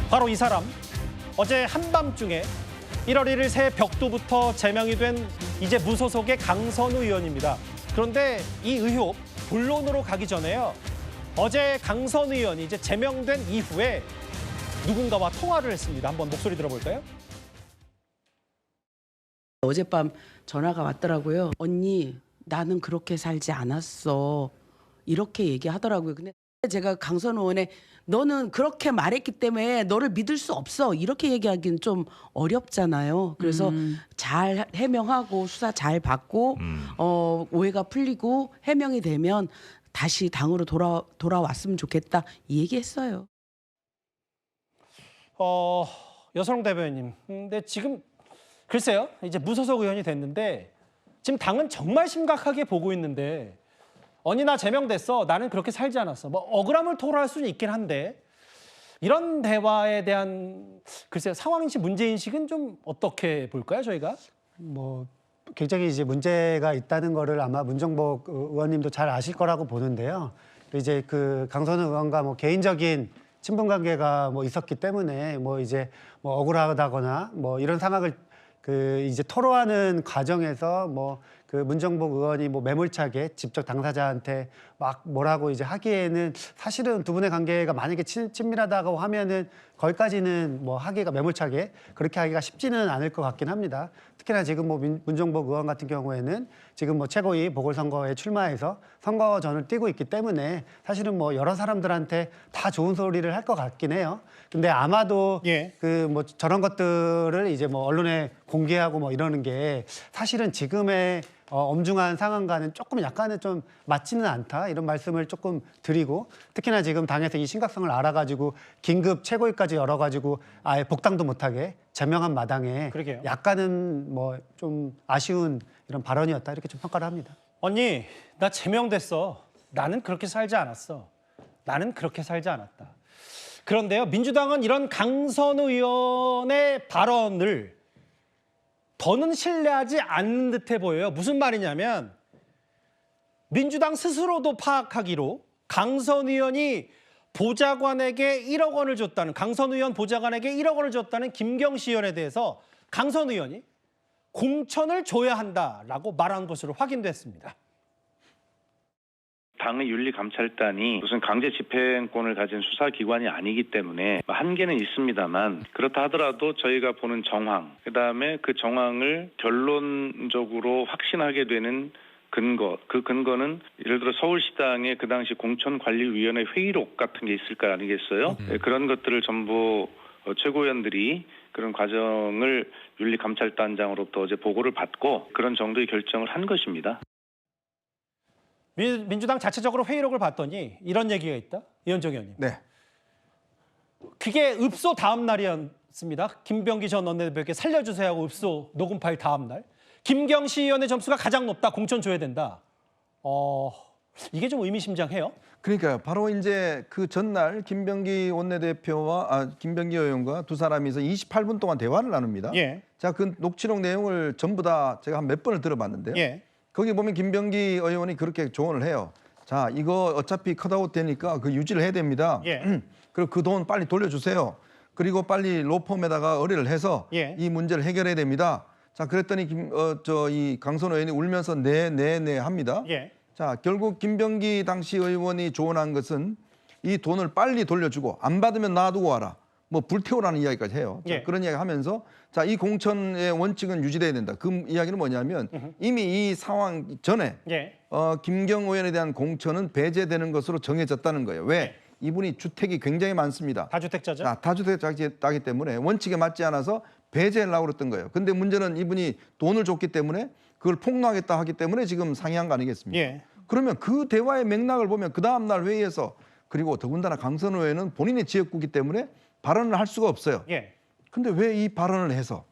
바로 이 사람. 어제 한밤중에 1월 1일 새 벽두부터 제명이 된 이제 무소속의 강선우 의원입니다. 그런데 이 의혹 본론으로 가기 전에요. 어제 강선우 의원이 이제 제명된 이후에 누군가와 통화를 했습니다. 한번 목소리 들어볼까요? 어젯밤 전화가 왔더라고요. 언니, 나는 그렇게 살지 않았어. 이렇게 얘기하더라고요. 근데 제가 강선우 의원에 너는 그렇게 말했기 때문에 너를 믿을 수 없어. 이렇게 얘기하기는 좀 어렵잖아요. 그래서 잘 해명하고 수사 잘 받고 오해가 풀리고 해명이 되면 다시 당으로 돌아왔으면 좋겠다. 이 얘기했어요. 여성 대변인. 근데 지금 글쎄요. 이제 무소속 의원이 됐는데 지금 당은 정말 심각하게 보고 있는데 언니 나 제명됐어. 나는 그렇게 살지 않았어. 뭐 억울함을 토로할 수는 있긴 한데 이런 대화에 대한 글쎄요. 상황인식 문제인식은 좀 어떻게 볼까요, 저희가? 뭐 굉장히 이제 문제가 있다는 거를 아마 문정복 의원님도 잘 아실 거라고 보는데요. 이제 그 강선우 의원과 뭐 개인적인 친분 관계가 뭐 있었기 때문에 뭐 이제 뭐 억울하다거나 뭐 이런 상황을 그 이제 토로하는 과정에서 뭐 그 문정복 의원이 뭐 매몰차게 직접 당사자한테 막 뭐라고 이제 하기에는 사실은 두 분의 관계가 만약에 친밀하다고 하면은 거기까지는 뭐 하기가 매몰차게 그렇게 하기가 쉽지는 않을 것 같긴 합니다. 특히나 지금 뭐 문정복 의원 같은 경우에는 지금 뭐 최고위 보궐선거에 출마해서 선거전을 뛰고 있기 때문에 사실은 뭐 여러 사람들한테 다 좋은 소리를 할 것 같긴 해요. 근데 아마도 그 뭐 저런 것들을 이제 뭐 언론에 공개하고 뭐 이러는 게 사실은 지금의 엄중한 상황과는 조금 약간은 좀 맞지는 않다 이런 말씀을 조금 드리고 특히나 지금 당에서 이 심각성을 알아가지고 긴급 최고위까지 열어가지고 아예 복당도 못하게 제명한 마당에 그러게요. 약간은 뭐 좀 아쉬운 이런 발언이었다 이렇게 좀 평가를 합니다. 언니 나 제명됐어. 나는 그렇게 살지 않았어. 나는 그렇게 살지 않았다. 그런데요. 민주당은 이런 강선우 의원의 발언을 더는 신뢰하지 않는 듯해 보여요. 무슨 말이냐면 민주당 스스로도 파악하기로 강선우 의원이 보좌관에게 1억 원을 줬다는 강선우 의원 보좌관에게 1억 원을 줬다는 김경시 의원에 대해서 강선우 의원이 공천을 줘야 한다라고 말한 것으로 확인됐습니다. 당의 윤리감찰단이 무슨 강제 집행권을 가진 수사기관이 아니기 때문에 한계는 있습니다만 그렇다 하더라도 저희가 보는 정황, 그다음에 그 정황을 결론적으로 확신하게 되는 근거, 그 근거는 예를 들어 서울시당의 그 당시 공천관리위원회 회의록 같은 게 있을 거 아니겠어요? 그런 것들을 전부 최고위원들이 그런 과정을 윤리감찰단장으로부터 어제 보고를 받고 그런 정도의 결정을 한 것입니다. 민주당 자체적으로 회의록을 봤더니 이런 얘기가 있다. 이현정 의원님. 네. 그게 읍소 다음 날이었습니다. 김병기 전 원내대표에게 살려주세요 하고 읍소 녹음 파일 다음 날. 김경시 의원의 점수가 가장 높다. 공천 줘야 된다. 이게 좀 의미심장해요. 그러니까요. 바로 이제 그 전날 김병기 원내대표와 김병기 의원과 두 사람이서 28분 동안 대화를 나눕니다. 예. 자, 그 녹취록 내용을 전부 다 제가 한 몇 번을 들어봤는데요. 예. 거기 보면 김병기 의원이 그렇게 조언을 해요. 자, 이거 어차피 컷아웃 되니까 그 유지를 해야 됩니다. 예. 그리고 그 돈 빨리 돌려주세요. 그리고 빨리 로펌에다가 의뢰를 해서 이 문제를 해결해야 됩니다. 자, 그랬더니 이 강선우 의원이 울면서 네 합니다. 예. 자, 결국 김병기 당시 의원이 조언한 것은 이 돈을 빨리 돌려주고 안 받으면 놔두고 와라. 뭐 불태우라는 이야기까지 해요. 자, 그런 이야기 하면서 자, 이 공천의 원칙은 유지돼야 된다. 그 이야기는 뭐냐면 이미 이 상황 전에 김경 의원에 대한 공천은 배제되는 것으로 정해졌다는 거예요. 왜? 이분이 주택이 굉장히 많습니다. 다주택자죠? 자, 다주택자이기 때문에 원칙에 맞지 않아서 배제하려고 그랬던 거예요. 근데 문제는 이분이 돈을 줬기 때문에 그걸 폭로하겠다 하기 때문에 지금 상의한 거 아니겠습니까? 그러면 그 대화의 맥락을 보면 그 다음 날 회의에서 그리고 더군다나 강선우 의원은 본인의 지역구이기 때문에 발언을 할 수가 없어요. 근데 왜 이 발언을 해서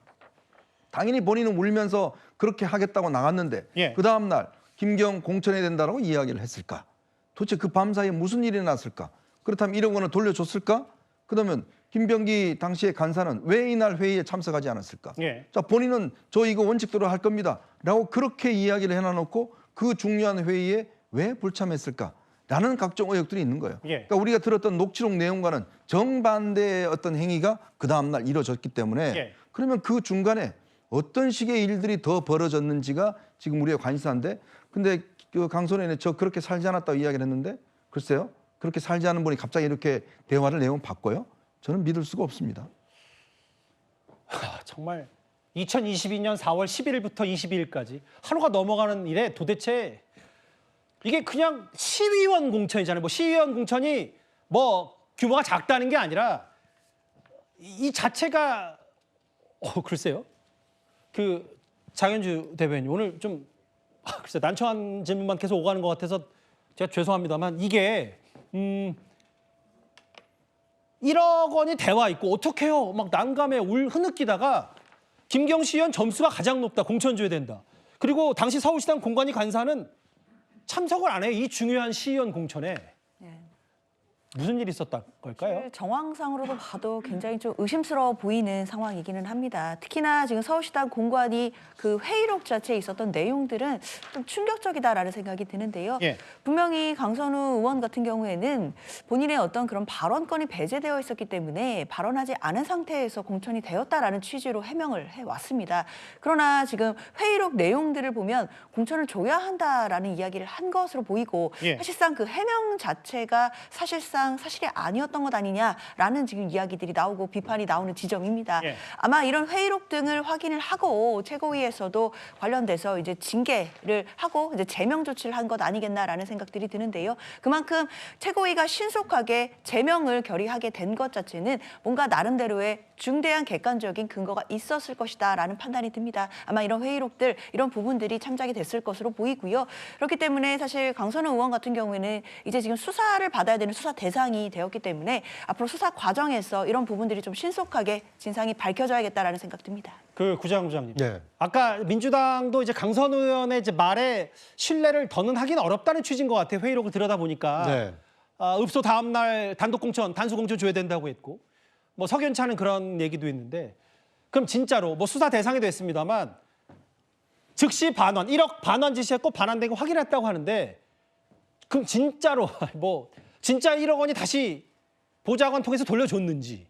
당연히 본인은 울면서 그렇게 하겠다고 나갔는데 그 다음 날 김경 공천해야 된다고 이야기를 했을까? 도대체 그 밤사이에 무슨 일이 났을까? 그렇다면 1억 원을 돌려줬을까? 그러면 김병기 당시의 간사는 왜 이날 회의에 참석하지 않았을까? 자, 본인은 저 이거 원칙대로 할 겁니다. 라고 그렇게 이야기를 해놔놓고 그 중요한 회의에 왜 불참했을까? 라는 각종 의혹들이 있는 거예요. 예. 그러니까 우리가 들었던 녹취록 내용과는 정반대의 어떤 행위가 그 다음날 이루어졌기 때문에 예. 그러면 그 중간에 어떤 식의 일들이 더 벌어졌는지가 지금 우리의 관심사인데, 근데 그 강선원이 저 그렇게 살지 않았다고 이야기를 했는데, 글쎄요, 그렇게 살지 않은 분이 갑자기 이렇게 대화를 내용 바꿔요? 저는 믿을 수가 없습니다. 정말 2022년 4월 11일부터 22일까지 하루가 넘어가는 일에 도대체 이게 그냥 시의원 공천이잖아요. 뭐 시의원 공천이 뭐 규모가 작다는 게 아니라 이 자체가 글쎄요. 그 장현주 대변인 오늘 좀 글쎄 난처한 질문만 계속 오가는 것 같아서 제가 죄송합니다만 이게 1억 원이 대화 있고 어떡해요? 막 난감해 흐느끼다가 김경시 의원 점수가 가장 높다. 공천 줘야 된다. 그리고 당시 서울시당 공관위 간사는 참석을 안 해요. 이 중요한 시의원 공천에. 네. 무슨 일이 있었던 걸까요? 사실 정황상으로도 봐도 굉장히 좀 의심스러워 보이는 상황이기는 합니다. 특히나 지금 서울시당 공관위 그 회의록 자체에 있었던 내용들은 좀 충격적이다라는 생각이 드는데요. 예. 분명히 강선우 의원 같은 경우에는 본인의 어떤 그런 발언권이 배제되어 있었기 때문에 발언하지 않은 상태에서 공천이 되었다라는 취지로 해명을 해왔습니다. 그러나 지금 회의록 내용들을 보면 공천을 줘야 한다라는 이야기를 한 것으로 보이고 예. 사실상 그 해명 자체가 사실상 사실이 아니었던 것 아니냐라는 지금 이야기들이 나오고 비판이 나오는 지점입니다. 예. 아마 이런 회의록 등을 확인을 하고 최고위에서도 관련돼서 이제 징계를 하고 이제 제명 조치를 한 것 아니겠나라는 생각들이 드는데요. 그만큼 최고위가 신속하게 제명을 결의하게 된 것 자체는 뭔가 나름대로의 중대한 객관적인 근거가 있었을 것이다라는 판단이 듭니다. 아마 이런 회의록들, 이런 부분들이 참작이 됐을 것으로 보이고요. 그렇기 때문에 사실 강선우 의원 같은 경우에는 이제 지금 수사를 받아야 되는 수사 대상이 되었기 때문에 앞으로 수사 과정에서 이런 부분들이 좀 신속하게 진상이 밝혀져야겠다라는 생각 듭니다. 그 구장님. 네. 아까 민주당도 이제 강선우 의원의 이제 말에 신뢰를 더는 하긴 어렵다는 취지인 것 같아요. 회의록을 들여다 보니까 네. 읍소 다음 날 단독 공천, 단수 공천 줘야 된다고 했고, 뭐 석연찮은 그런 얘기도 있는데, 그럼 진짜로 뭐 수사 대상이 됐습니다만 즉시 반환, 1억 반환 지시했고 반환된 거 확인했다고 하는데, 그럼 진짜로 뭐 진짜 1억 원이 다시 보좌관 통해서 돌려줬는지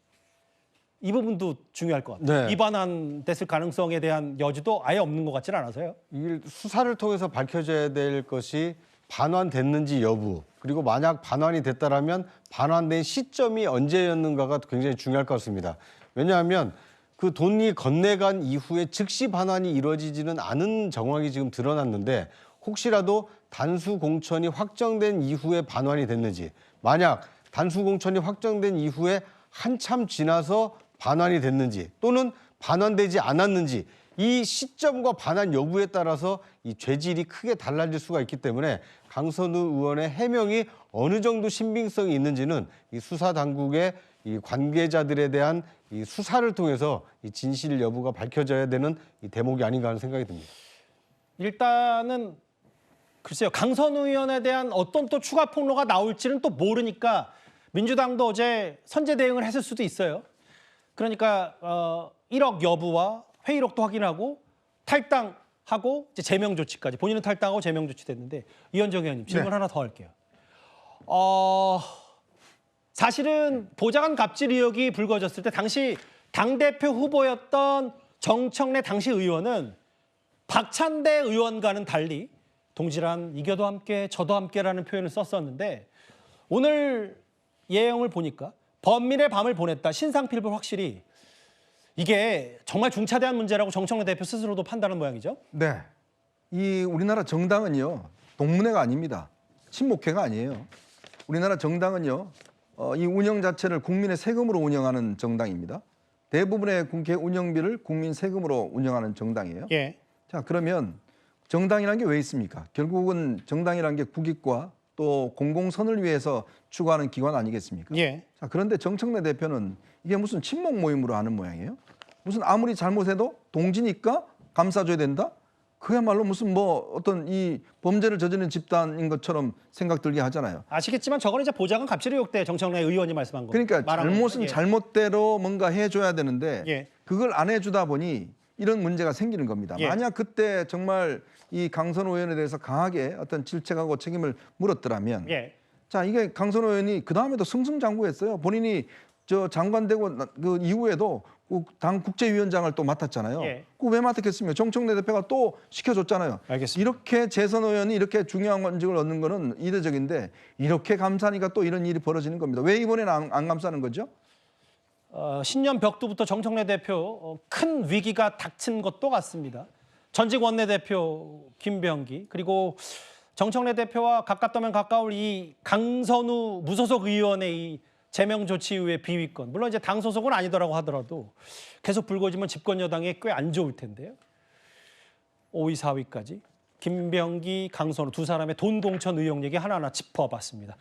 이 부분도 중요할 것 같아요. 네. 이반환됐을 가능성에 대한 여지도 아예 없는 것 같지는 않아서요. 이 수사를 통해서 밝혀져야 될 것이 반환됐는지 여부, 그리고 만약 반환이 됐다라면 반환된 시점이 언제였는가가 굉장히 중요할 것 같습니다. 왜냐하면 그 돈이 건네간 이후에 즉시 반환이 이루어지지는 않은 정황이 지금 드러났는데, 혹시라도 단수 공천이 확정된 이후에 반환이 됐는지, 만약 단수 공천이 확정된 이후에 한참 지나서 반환이 됐는지, 또는 반환되지 않았는지, 이 시점과 반환 여부에 따라서 이 죄질이 크게 달라질 수가 있기 때문에 강선우 의원의 해명이 어느 정도 신빙성이 있는지는 이 수사 당국의 이 관계자들에 대한 이 수사를 통해서 이 진실 여부가 밝혀져야 되는 이 대목이 아닌가 하는 생각이 듭니다. 일단은 글쎄요, 강선우 의원에 대한 어떤 또 추가 폭로가 나올지는 또 모르니까 민주당도 어제 선제 대응을 했을 수도 있어요. 그러니까 1억 여부와 회의록도 확인하고 탈당하고 이제 제명 조치까지, 본인은 탈당하고 제명 조치 됐는데, 이현정 의원님 질문 하나 더 할게요. 사실은 보좌관 갑질 의혹이 불거졌을 때 당시 당대표 후보였던 정청래 당시 의원은 박찬대 의원과는 달리 동지란 이겨도 함께 저도 함께라는 표현을 썼었는데, 오늘 예형을 보니까 범민의 밤을 보냈다, 신상필벌 확실히 이게 정말 중차대한 문제라고 정청래 대표 스스로도 판단한 모양이죠. 네. 이 우리나라 정당은요, 동문회가 아닙니다. 친목회가 아니에요. 우리나라 정당은요, 이 운영 자체를 국민의 세금으로 운영하는 정당입니다. 대부분의 국회 운영비를 국민 세금으로 운영하는 정당이에요. 예. 자, 그러면 정당이라는 게 왜 있습니까? 결국은 정당이라는 게 국익과 또 공공선을 위해서 추구하는 기관 아니겠습니까? 예. 자, 그런데 정청래 대표는 이게 무슨 친목 모임으로 하는 모양이에요? 무슨 아무리 잘못해도 동지니까 감싸줘야 된다? 그야말로 무슨 뭐 어떤 이 범죄를 저지른 집단인 것처럼 생각 들게 하잖아요. 아시겠지만 저거는 이제 보좌관 갑질 의혹 때 정청래 의원이 말씀한 거. 그러니까 말한 잘못은 겁니다. 예. 잘못대로 뭔가 해줘야 되는데 예. 그걸 안 해주다 보니 이런 문제가 생기는 겁니다. 예. 만약 그때 정말 이 강선우 의원에 대해서 강하게 어떤 질책하고 책임을 물었더라면 예. 자, 이게 강선호 의원이 그 다음에도 승승장구했어요. 본인이 저 장관 되고 그 이후에도 당 국제위원장을 또 맡았잖아요. 예. 그거 왜 맡았겠습니까? 정청래 대표가 또 시켜줬잖아요. 알겠습니다. 이렇게 재선 의원이 이렇게 중요한 권직을 얻는 거는 이례적인데 이렇게 감사하니까 또 이런 일이 벌어지는 겁니다. 왜 이번에는 안 감사하는 거죠? 신년 벽두부터 정청래 대표 큰 위기가 닥친 것도 같습니다. 전직 원내대표 김병기 그리고 정청래 대표와 가깝다면 가까울 이 강선우 무소속 의원의 이 제명 조치 이후의 비위권. 물론 이제 당 소속은 아니더라고 하더라도 계속 불거지면 집권 여당에 꽤 안 좋을 텐데요. 5위, 4위까지 김병기, 강선우 두 사람의 돈 공천 의혹 얘기 하나하나 짚어봤습니다.